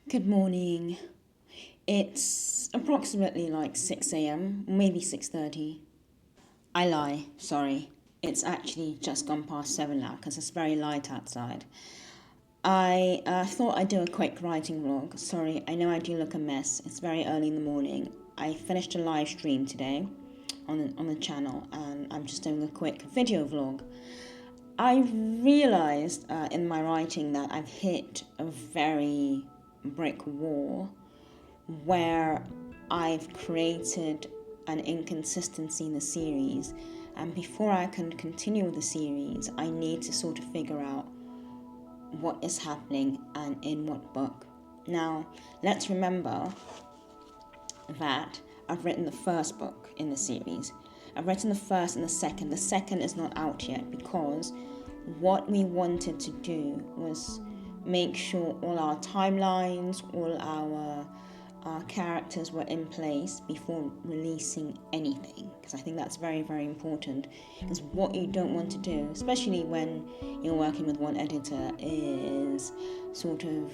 Good morning. It's approximately like 6 a.m., maybe 6:30. I lie, sorry. It's actually just gone past 7 now because it's very light outside. I thought I'd do a quick writing vlog. Sorry, I know I do look a mess. It's very early in the morning. I finished a live stream today on the channel and I'm just doing a quick video vlog. I realised in my writing that I've hit a very brick wall where I've created an inconsistency in the series, and before I can continue with the series I need to sort of figure out what is happening and in what book. Now let's remember that I've written the first book in the series. I've written the first and the second. The second is not out yet because what we wanted to do was make sure all our timelines, all our characters were in place before releasing anything, because I think that's very, very important. Because what you don't want to do, especially when you're working with one editor, is sort of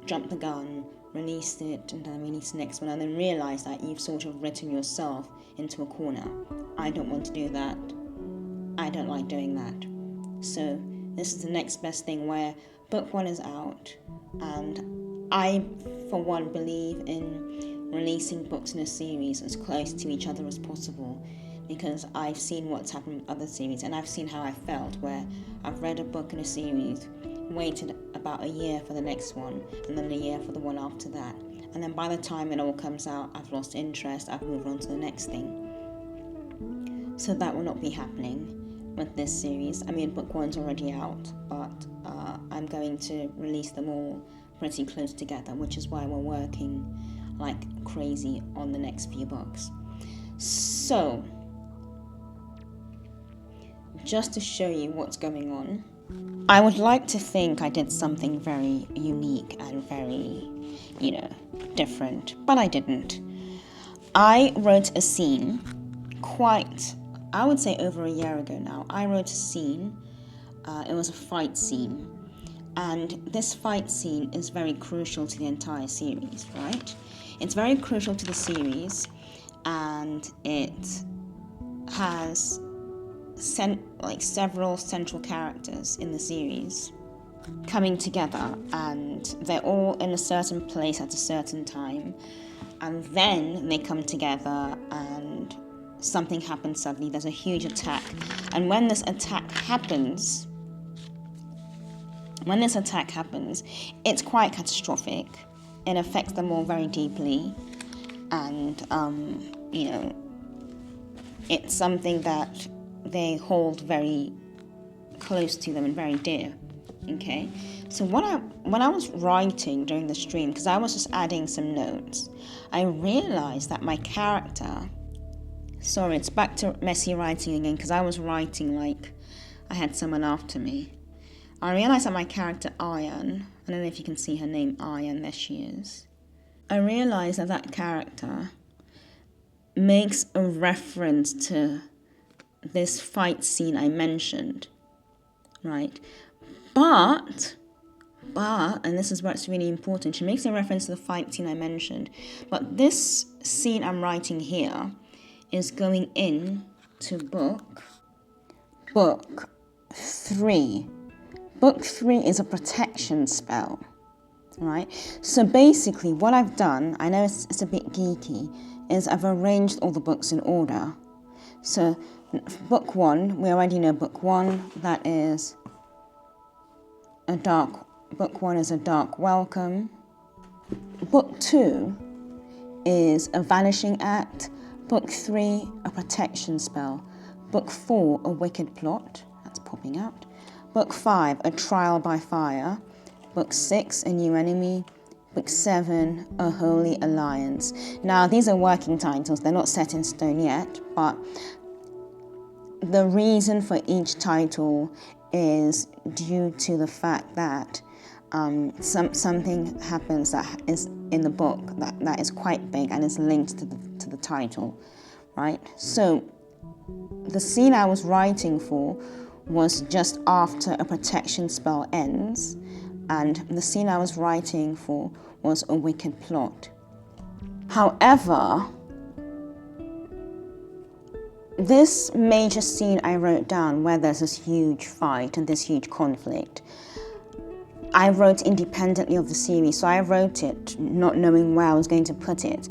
jump the gun, release it, and then release the next one, and then realize that you've sort of written yourself into a corner. I don't want to do that. I don't like doing that. So this is the next best thing, where book one is out, and I, for one, believe in releasing books in a series as close to each other as possible, because I've seen what's happened with other series, and I've seen how I felt, where I've read a book in a series, waited about a year for the next one, and then a year for the one after that, and then by the time it all comes out, I've lost interest, I've moved on to the next thing. So that will not be happening with this series. I mean, book one's already out, but I'm going to release them all pretty close together, which is why we're working like crazy on the next few books. So, just to show you what's going on, I would like to think I did something very unique and very, different, but I didn't. I wrote a scene I would say over a year ago now. I wrote a scene, it was a fight scene. And this fight scene is very crucial to the entire series, right? It's very crucial to the series, and it has several central characters in the series coming together, and they're all in a certain place at a certain time, and then they come together and something happens suddenly. There's a huge attack, and when this attack happens, it's quite catastrophic. It affects them all very deeply, and it's something that they hold very close to them and very dear. Okay, so when I was writing during the stream, because I was just adding some notes, I realized that my character, sorry, it's back to messy writing again, because I was writing like I had someone after me. I realised that my character Iron, I don't know if you can see her name, Iron, there she is. I realised that character makes a reference to this fight scene I mentioned, right? But, and this is where it's really important, she makes a reference to the fight scene I mentioned, but this scene I'm writing here is going in to book 3. Book 3 is a protection spell, right? So basically what I've done, I know it's a bit geeky, is I've arranged all the books in order. So book 1, we already know book 1, that is book 1 is a dark welcome. Book 2 is a vanishing act. Book 3, a protection spell. Book 4, a wicked plot, that's popping out. Book 5, a trial by fire. Book 6, a new enemy. Book 7, a holy alliance. Now, these are working titles. They're not set in stone yet, but the reason for each title is due to the fact that something happens that is in the book that is quite big and is linked to the title, right? So the scene I was writing for was just after a protection spell ends, and the scene I was writing for was a wicked plot. However, this major scene I wrote down where there's this huge fight and this huge conflict, I wrote independently of the series, so I wrote it not knowing where I was going to put it.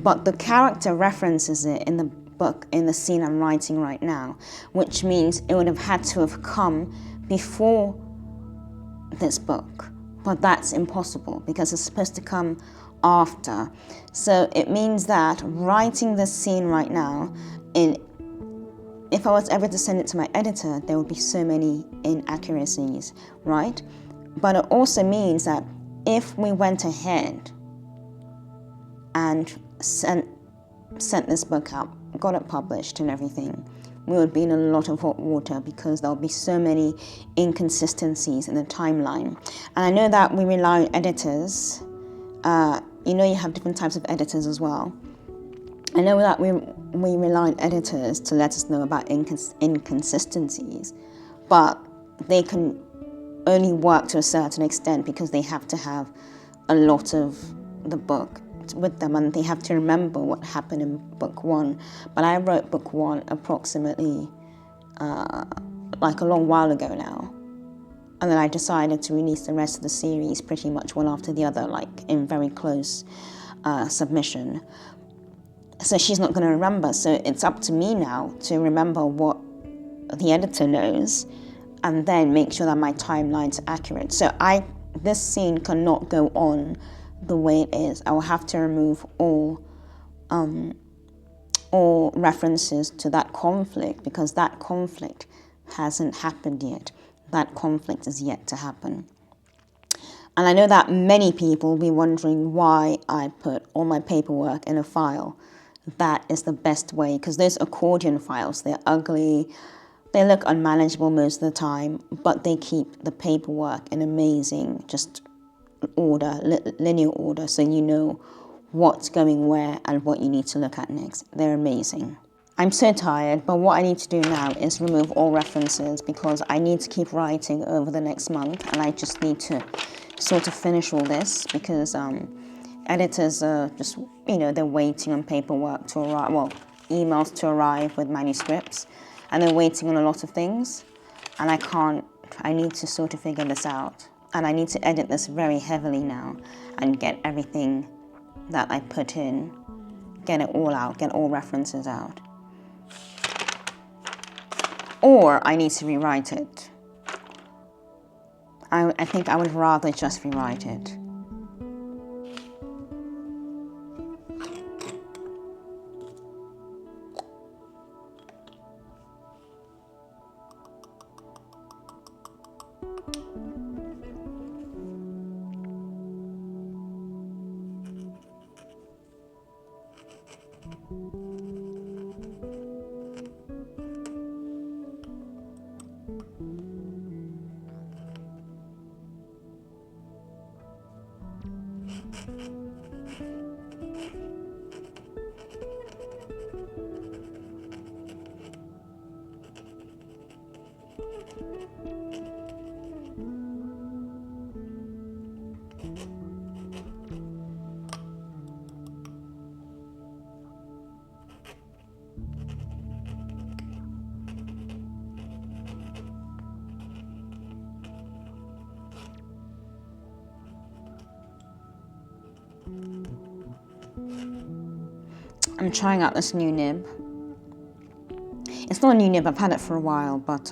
But the character references it in the book, in the scene I'm writing right now, which means it would have had to have come before this book. But that's impossible because it's supposed to come after. So it means that writing this scene right now, if I was ever to send it to my editor, there would be so many inaccuracies, right? But it also means that if we went ahead and sent this book out, got it published and everything, we would be in a lot of hot water because there'll be so many inconsistencies in the timeline. And I know that we rely on editors. You have different types of editors as well. I know that we rely on editors to let us know about inconsistencies, but they can only work to a certain extent because they have to have a lot of the book with them and they have to remember what happened in book one. But I wrote book one approximately like a long while ago now, and then I decided to release the rest of the series pretty much one after the other, like in very close submission. So she's not going to remember, so it's up to me now to remember what the editor knows and then make sure that my timeline's accurate. So this scene cannot go on the way it is. I will have to remove all references to that conflict because that conflict hasn't happened yet. That conflict is yet to happen. And I know that many people will be wondering why I put all my paperwork in a file. That is the best way, because those accordion files, they're ugly, they look unmanageable most of the time, but they keep the paperwork in amazing just order, linear order, so you know what's going where and what you need to look at next. They're amazing. I'm so tired, but what I need to do now is remove all references because I need to keep writing over the next month and I just need to sort of finish all this because editors are just, they're waiting on paperwork to arrive, emails to arrive with manuscripts, and they're waiting on a lot of things, and I need to sort of figure this out, and I need to edit this very heavily now and get everything that I put in, get it all out, get all references out. Or I need to rewrite it. I think I would rather just rewrite it. I'm trying out this new nib. It's not a new nib, I've had it for a while, but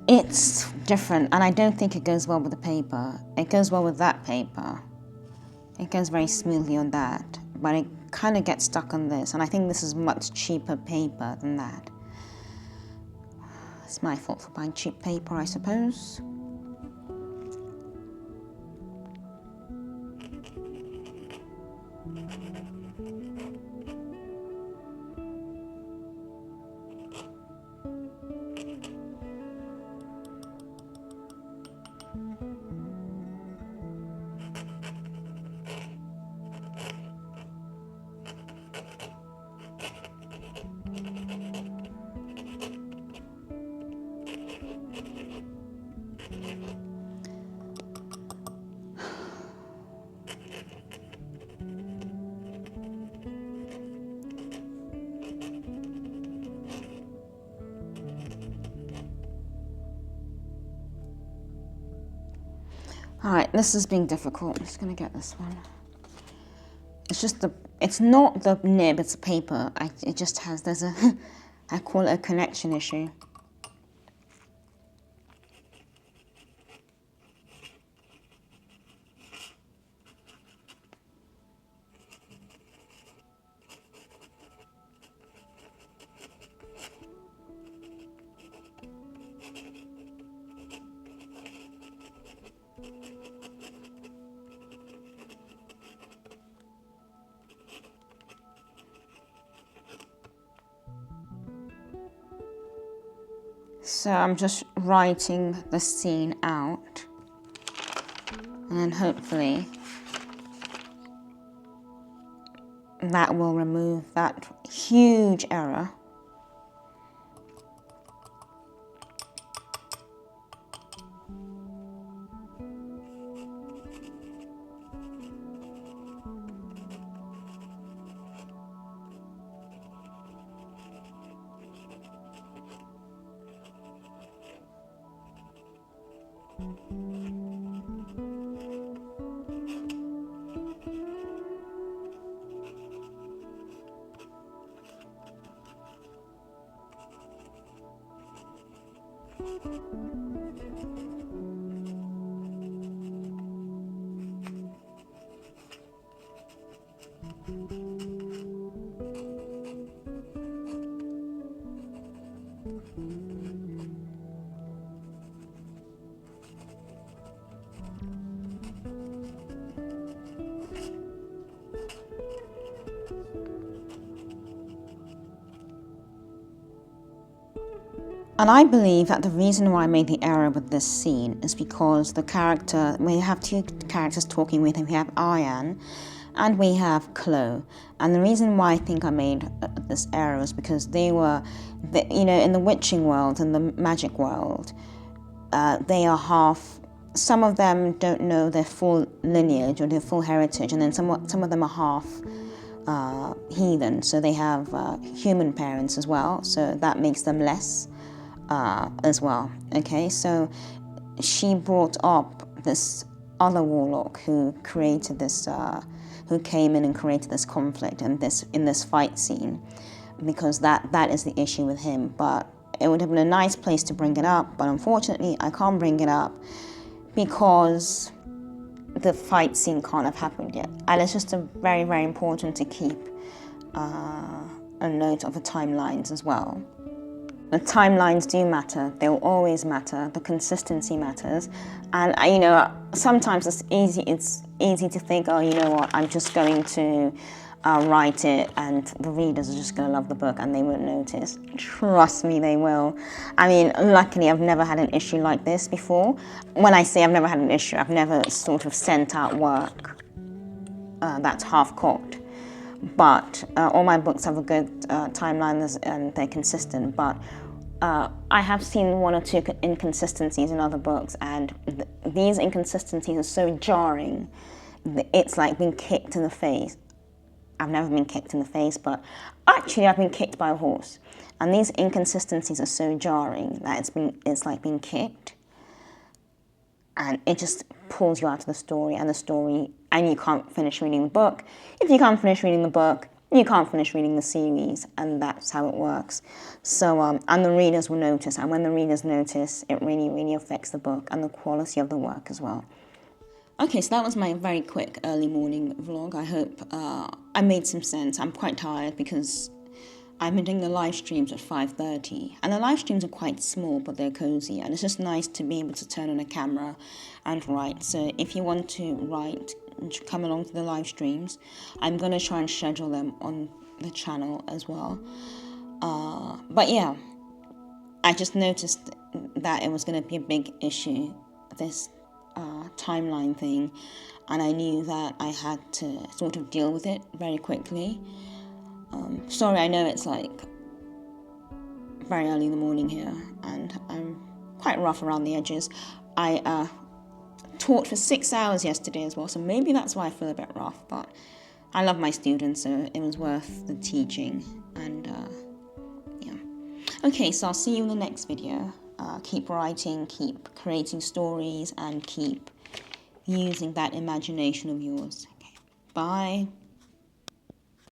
it's different and I don't think it goes well with the paper. It goes well with that paper. It goes very smoothly on that, but it kind of gets stuck on this, and I think this is much cheaper paper than that. It's my fault for buying cheap paper, I suppose. Alright, this is being difficult. I'm just gonna get this one. It's just it's not the nib, it's the paper. It just has, there's a, I call it a connection issue. So I'm just writing the scene out, and then hopefully that will remove that huge error. And I believe that the reason why I made the error with this scene is because the character, we have two characters talking with him. We have Aryan and we have Chloe. And the reason why I think I made this error is because they were, in the witching world and the magic world, they are half, some of them don't know their full lineage or their full heritage, and then some of them are half heathen, so they have human parents as well, so that makes them less as well. Okay, so she brought up this other warlock who created this, who came in and created this conflict and in this fight scene, because that is the issue with him. But it would have been a nice place to bring it up, but unfortunately I can't bring it up because the fight scene can't have happened yet. And it's just very, very important to keep a note of the timelines as well. The timelines do matter, they'll always matter, the consistency matters. And sometimes it's easy to think, oh, you know what, I'm just going to write it and the readers are just going to love the book and they won't notice. Trust me, they will. I mean, luckily I've never had an issue like this before. When I say I've never had an issue, I've never sort of sent out work that's half-cooked. But all my books have a good timeline and they're consistent. But I have seen one or two inconsistencies in other books, and these inconsistencies are so jarring. It's like being kicked in the face. I've never been kicked in the face, but actually I've been kicked by a horse. And these inconsistencies are so jarring that it's like being kicked. And it just pulls you out of the story, and you can't finish reading the book. If you can't finish reading the book, you can't finish reading the series, and that's how it works. So, and the readers will notice, and when the readers notice, it really, really affects the book and the quality of the work as well. Okay, so that was my very quick early morning vlog. I hope I made some sense. I'm quite tired because I've been doing the live streams at 5:30, and the live streams are quite small, but they're cozy, and it's just nice to be able to turn on a camera and write. So if you want to write, come along to the live streams. I'm going to try and schedule them on the channel as well. But yeah, I just noticed that it was going to be a big issue, this timeline thing, and I knew that I had to sort of deal with it very quickly. Sorry, I know it's like very early in the morning here and I'm quite rough around the edges. I taught for 6 hours yesterday as well, so maybe that's why I feel a bit rough, but I love my students, so it was worth the teaching. And yeah. Okay, so I'll see you in the next video. Keep writing, keep creating stories, and keep using that imagination of yours. Okay, bye.